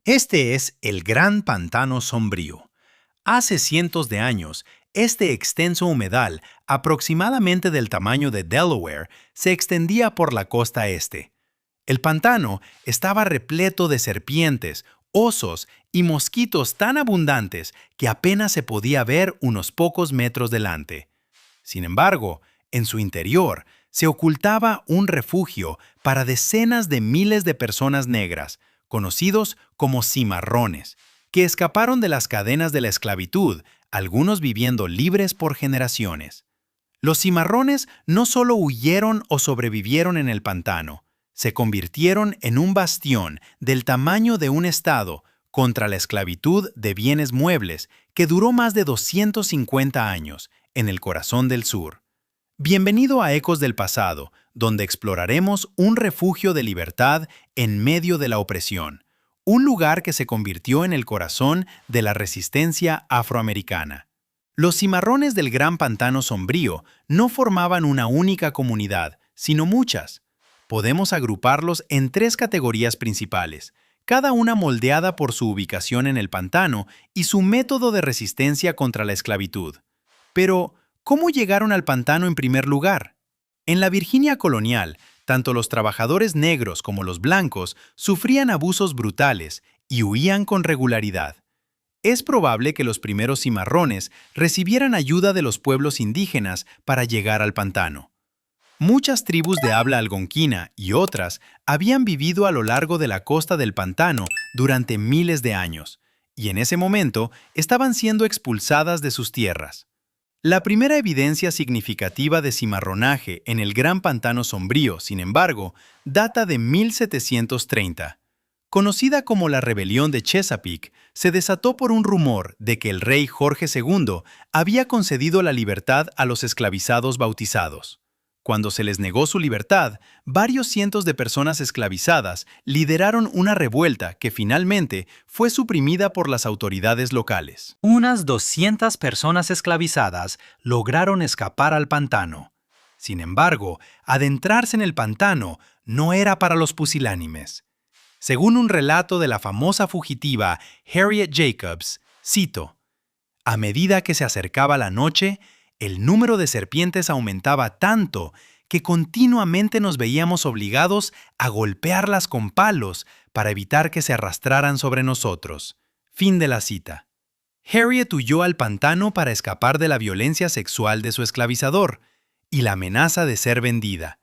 Este es el Gran Pantano Sombrío. Hace cientos de años, este extenso humedal, aproximadamente del tamaño de Delaware, se extendía por la costa este. El pantano estaba repleto de serpientes, osos y mosquitos tan abundantes que apenas se podía ver unos pocos metros delante. Sin embargo, en su interior se ocultaba un refugio para decenas de miles de personas negras, conocidos como cimarrones, que escaparon de las cadenas de la esclavitud, algunos viviendo libres por generaciones. Los cimarrones no solo huyeron o sobrevivieron en el pantano, se convirtieron en un bastión del tamaño de un estado contra la esclavitud de bienes muebles que duró más de 250 años en el corazón del sur. Bienvenido a Ecos del Pasado, donde exploraremos un refugio de libertad en medio de la opresión, un lugar que se convirtió en el corazón de la resistencia afroamericana. Los cimarrones del Gran Pantano Sombrío no formaban una única comunidad, sino muchas. Podemos agruparlos en tres categorías principales, cada una moldeada por su ubicación en el pantano y su método de resistencia contra la esclavitud. Pero, ¿cómo llegaron al pantano en primer lugar? En la Virginia colonial, tanto los trabajadores negros como los blancos sufrían abusos brutales y huían con regularidad. Es probable que los primeros cimarrones recibieran ayuda de los pueblos indígenas para llegar al pantano. Muchas tribus de habla algonquina y otras habían vivido a lo largo de la costa del pantano durante miles de años, y en ese momento estaban siendo expulsadas de sus tierras. La primera evidencia significativa de cimarronaje en el Gran Pantano Sombrío, sin embargo, data de 1730. Conocida como la Rebelión de Chesapeake, se desató por un rumor de que el rey Jorge II había concedido la libertad a los esclavizados bautizados. Cuando se les negó su libertad, varios cientos de personas esclavizadas lideraron una revuelta que finalmente fue suprimida por las autoridades locales. Unas 200 personas esclavizadas lograron escapar al pantano. Sin embargo, adentrarse en el pantano no era para los pusilánimes. Según un relato de la famosa fugitiva Harriet Jacobs, cito: «A medida que se acercaba la noche, el número de serpientes aumentaba tanto que continuamente nos veíamos obligados a golpearlas con palos para evitar que se arrastraran sobre nosotros». Fin de la cita. Harriet huyó al pantano para escapar de la violencia sexual de su esclavizador y la amenaza de ser vendida.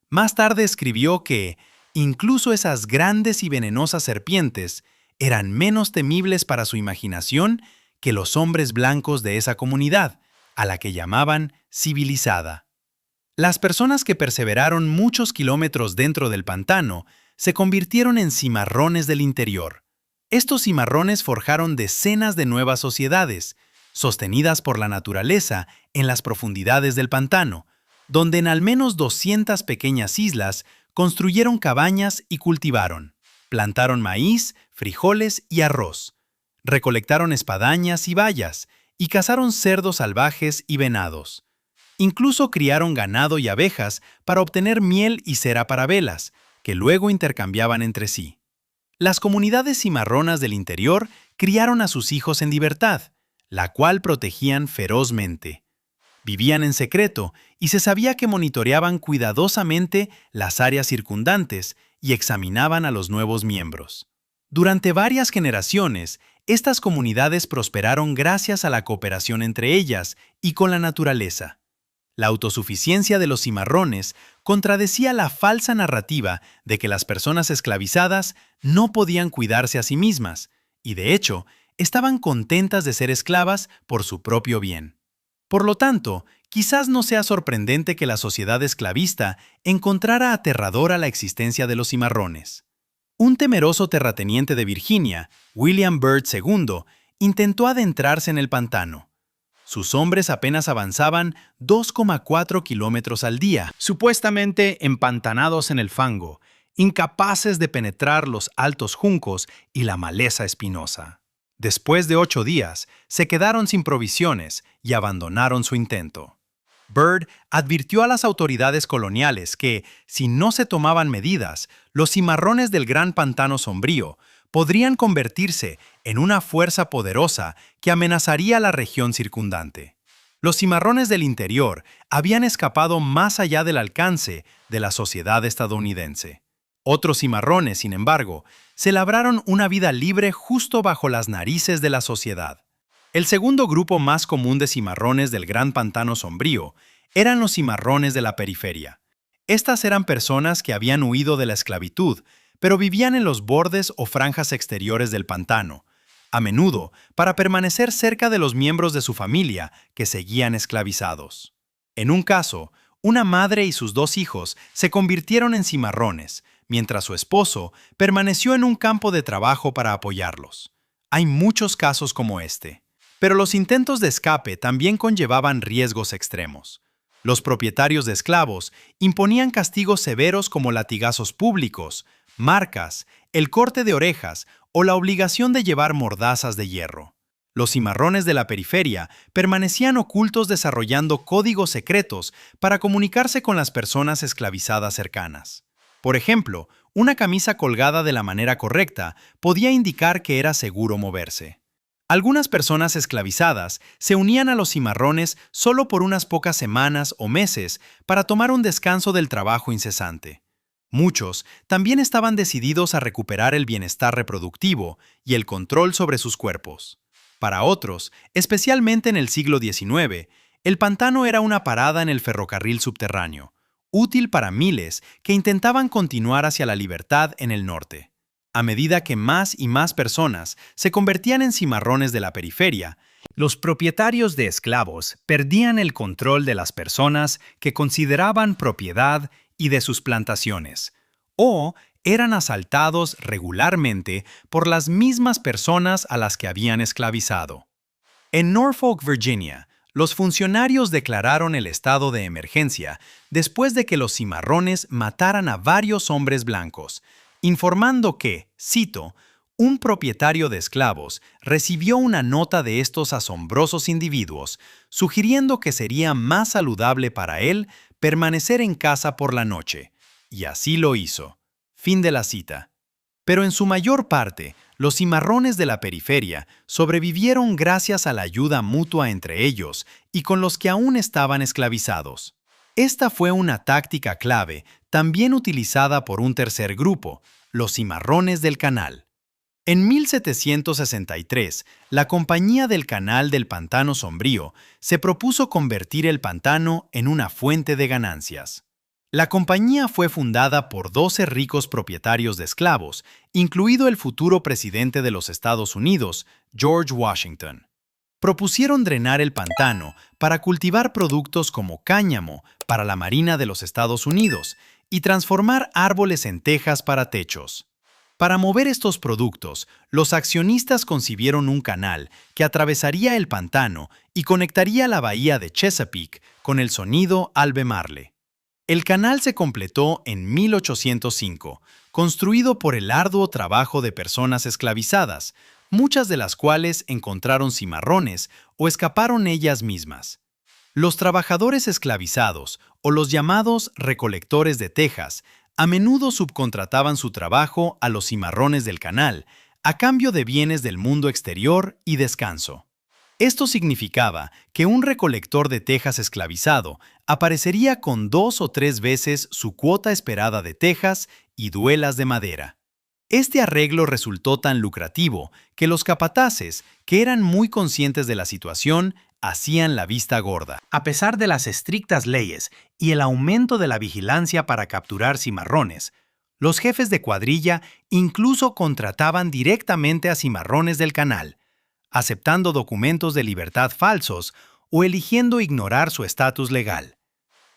Más tarde escribió que incluso esas grandes y venenosas serpientes eran menos temibles para su imaginación que los hombres blancos de esa comunidad, a la que llamaban civilizada. Las personas que perseveraron muchos kilómetros dentro del pantano se convirtieron en cimarrones del interior. Estos cimarrones forjaron decenas de nuevas sociedades, sostenidas por la naturaleza en las profundidades del pantano, donde en al menos 200 pequeñas islas construyeron cabañas y cultivaron. Plantaron maíz, frijoles y arroz. Recolectaron espadañas y bayas, y cazaron cerdos salvajes y venados. Incluso criaron ganado y abejas para obtener miel y cera para velas, que luego intercambiaban entre sí. Las comunidades cimarronas del interior criaron a sus hijos en libertad, la cual protegían ferozmente. Vivían en secreto y se sabía que monitoreaban cuidadosamente las áreas circundantes y examinaban a los nuevos miembros. Durante varias generaciones, estas comunidades prosperaron gracias a la cooperación entre ellas y con la naturaleza. La autosuficiencia de los cimarrones contradecía la falsa narrativa de que las personas esclavizadas no podían cuidarse a sí mismas, y de hecho, estaban contentas de ser esclavas por su propio bien. Por lo tanto, quizás no sea sorprendente que la sociedad esclavista encontrara aterradora la existencia de los cimarrones. Un temeroso terrateniente de Virginia, William Byrd II, intentó adentrarse en el pantano. Sus hombres apenas avanzaban 2,4 kilómetros al día, supuestamente empantanados en el fango, incapaces de penetrar los altos juncos y la maleza espinosa. Después de 8 días, se quedaron sin provisiones y abandonaron su intento. Byrd advirtió a las autoridades coloniales que, si no se tomaban medidas, los cimarrones del Gran Pantano Sombrío podrían convertirse en una fuerza poderosa que amenazaría la región circundante. Los cimarrones del interior habían escapado más allá del alcance de la sociedad estadounidense. Otros cimarrones, sin embargo, se labraron una vida libre justo bajo las narices de la sociedad. El segundo grupo más común de cimarrones del Gran Pantano Sombrío eran los cimarrones de la periferia. Estas eran personas que habían huido de la esclavitud, pero vivían en los bordes o franjas exteriores del pantano, a menudo para permanecer cerca de los miembros de su familia que seguían esclavizados. En un caso, una madre y sus 2 hijos se convirtieron en cimarrones, mientras su esposo permaneció en un campo de trabajo para apoyarlos. Hay muchos casos como este. Pero los intentos de escape también conllevaban riesgos extremos. Los propietarios de esclavos imponían castigos severos como latigazos públicos, marcas, el corte de orejas o la obligación de llevar mordazas de hierro. Los cimarrones de la periferia permanecían ocultos desarrollando códigos secretos para comunicarse con las personas esclavizadas cercanas. Por ejemplo, una camisa colgada de la manera correcta podía indicar que era seguro moverse. Algunas personas esclavizadas se unían a los cimarrones solo por unas pocas semanas o meses para tomar un descanso del trabajo incesante. Muchos también estaban decididos a recuperar el bienestar reproductivo y el control sobre sus cuerpos. Para otros, especialmente en el siglo XIX, el pantano era una parada en el ferrocarril subterráneo, útil para miles que intentaban continuar hacia la libertad en el norte. A medida que más y más personas se convertían en cimarrones de la periferia, los propietarios de esclavos perdían el control de las personas que consideraban propiedad y de sus plantaciones, o eran asaltados regularmente por las mismas personas a las que habían esclavizado. En Norfolk, Virginia, los funcionarios declararon el estado de emergencia después de que los cimarrones mataran a varios hombres blancos, informando que, cito, un propietario de esclavos recibió una nota de estos asombrosos individuos, sugiriendo que sería más saludable para él permanecer en casa por la noche, y así lo hizo. Fin de la cita. Pero en su mayor parte, los cimarrones de la periferia sobrevivieron gracias a la ayuda mutua entre ellos y con los que aún estaban esclavizados. Esta fue una táctica clave también utilizada por un tercer grupo, los cimarrones del canal. En 1763, la Compañía del Canal del Pantano Sombrío se propuso convertir el pantano en una fuente de ganancias. La compañía fue fundada por 12 ricos propietarios de esclavos, incluido el futuro presidente de los Estados Unidos, George Washington. Propusieron drenar el pantano para cultivar productos como cáñamo para la Marina de los Estados Unidos y transformar árboles en tejas para techos. Para mover estos productos, los accionistas concibieron un canal que atravesaría el pantano y conectaría la bahía de Chesapeake con el sonido Albemarle. El canal se completó en 1805, construido por el arduo trabajo de personas esclavizadas, muchas de las cuales encontraron cimarrones o escaparon ellas mismas. Los trabajadores esclavizados, o los llamados recolectores de tejas, a menudo subcontrataban su trabajo a los cimarrones del canal, a cambio de bienes del mundo exterior y descanso. Esto significaba que un recolector de tejas esclavizado aparecería con 2 o 3 veces su cuota esperada de tejas y duelas de madera. Este arreglo resultó tan lucrativo que los capataces, que eran muy conscientes de la situación, hacían la vista gorda. A pesar de las estrictas leyes y el aumento de la vigilancia para capturar cimarrones, los jefes de cuadrilla incluso contrataban directamente a cimarrones del canal, aceptando documentos de libertad falsos o eligiendo ignorar su estatus legal.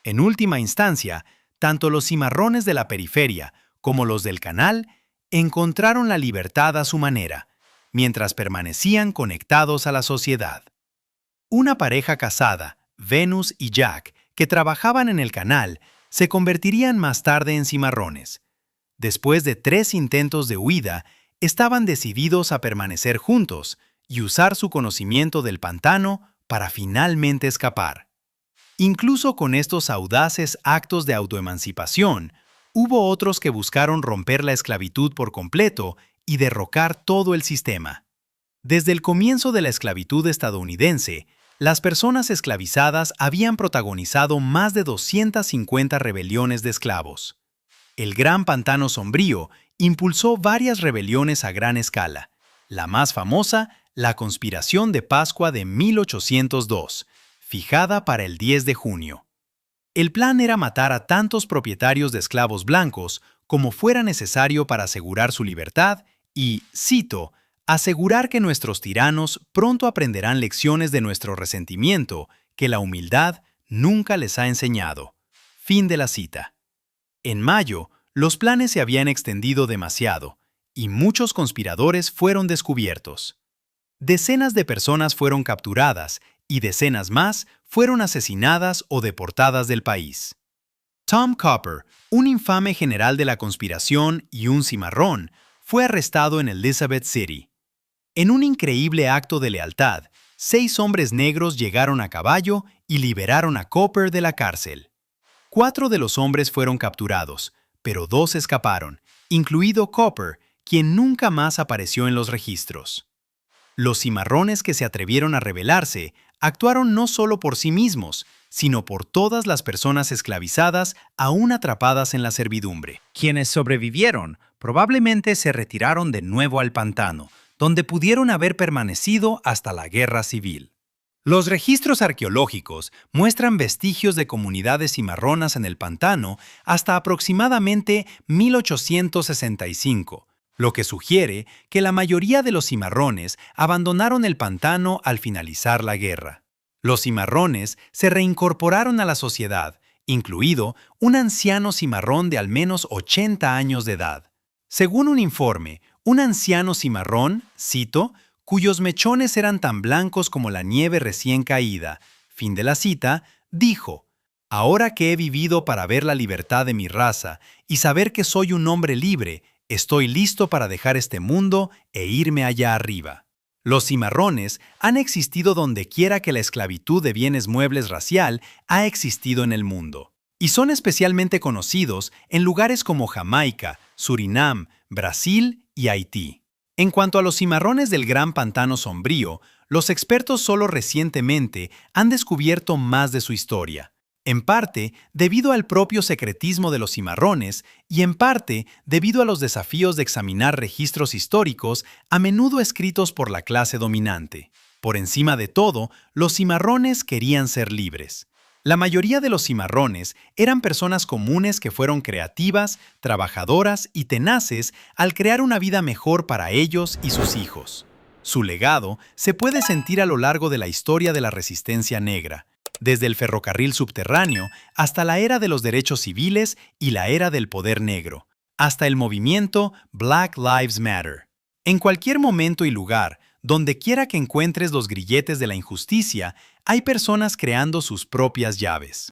En última instancia, tanto los cimarrones de la periferia como los del canal encontraron la libertad a su manera, mientras permanecían conectados a la sociedad. Una pareja casada, Venus y Jack, que trabajaban en el canal, se convertirían más tarde en cimarrones. Después de 3 intentos de huida, estaban decididos a permanecer juntos y usar su conocimiento del pantano para finalmente escapar. Incluso con estos audaces actos de autoemancipación, hubo otros que buscaron romper la esclavitud por completo y derrocar todo el sistema. Desde el comienzo de la esclavitud estadounidense, las personas esclavizadas habían protagonizado más de 250 rebeliones de esclavos. El Gran Pantano Sombrío impulsó varias rebeliones a gran escala. La más famosa, la Conspiración de Pascua de 1802, fijada para el 10 de junio. El plan era matar a tantos propietarios de esclavos blancos como fuera necesario para asegurar su libertad y, cito, asegurar que nuestros tiranos pronto aprenderán lecciones de nuestro resentimiento que la humildad nunca les ha enseñado. Fin de la cita. En mayo, los planes se habían extendido demasiado y muchos conspiradores fueron descubiertos. Decenas de personas fueron capturadas y decenas más fueron asesinadas o deportadas del país. Tom Copper, un infame general de la conspiración y un cimarrón, fue arrestado en Elizabeth City. En un increíble acto de lealtad, 6 hombres negros llegaron a caballo y liberaron a Copper de la cárcel. 4 de los hombres fueron capturados, pero 2 escaparon, incluido Copper, quien nunca más apareció en los registros. Los cimarrones que se atrevieron a rebelarse actuaron no solo por sí mismos, sino por todas las personas esclavizadas aún atrapadas en la servidumbre. Quienes sobrevivieron probablemente se retiraron de nuevo al pantano, donde pudieron haber permanecido hasta la Guerra Civil. Los registros arqueológicos muestran vestigios de comunidades cimarronas en el pantano hasta aproximadamente 1865, lo que sugiere que la mayoría de los cimarrones abandonaron el pantano al finalizar la guerra. Los cimarrones se reincorporaron a la sociedad, incluido un anciano cimarrón de al menos 80 años de edad. Según un informe, un anciano cimarrón, cito, cuyos mechones eran tan blancos como la nieve recién caída, fin de la cita, dijo: «Ahora que he vivido para ver la libertad de mi raza y saber que soy un hombre libre, estoy listo para dejar este mundo e irme allá arriba». Los cimarrones han existido dondequiera que la esclavitud de bienes muebles racial ha existido en el mundo, y son especialmente conocidos en lugares como Jamaica, Surinam, Brasil y Haití. En cuanto a los cimarrones del Gran Pantano Sombrío, los expertos solo recientemente han descubierto más de su historia, en parte debido al propio secretismo de los cimarrones y en parte debido a los desafíos de examinar registros históricos a menudo escritos por la clase dominante. Por encima de todo, los cimarrones querían ser libres. La mayoría de los cimarrones eran personas comunes que fueron creativas, trabajadoras y tenaces al crear una vida mejor para ellos y sus hijos. Su legado se puede sentir a lo largo de la historia de la resistencia negra, desde el ferrocarril subterráneo hasta la era de los derechos civiles y la era del poder negro, hasta el movimiento Black Lives Matter. En cualquier momento y lugar, donde quiera que encuentres los grilletes de la injusticia, hay personas creando sus propias llaves.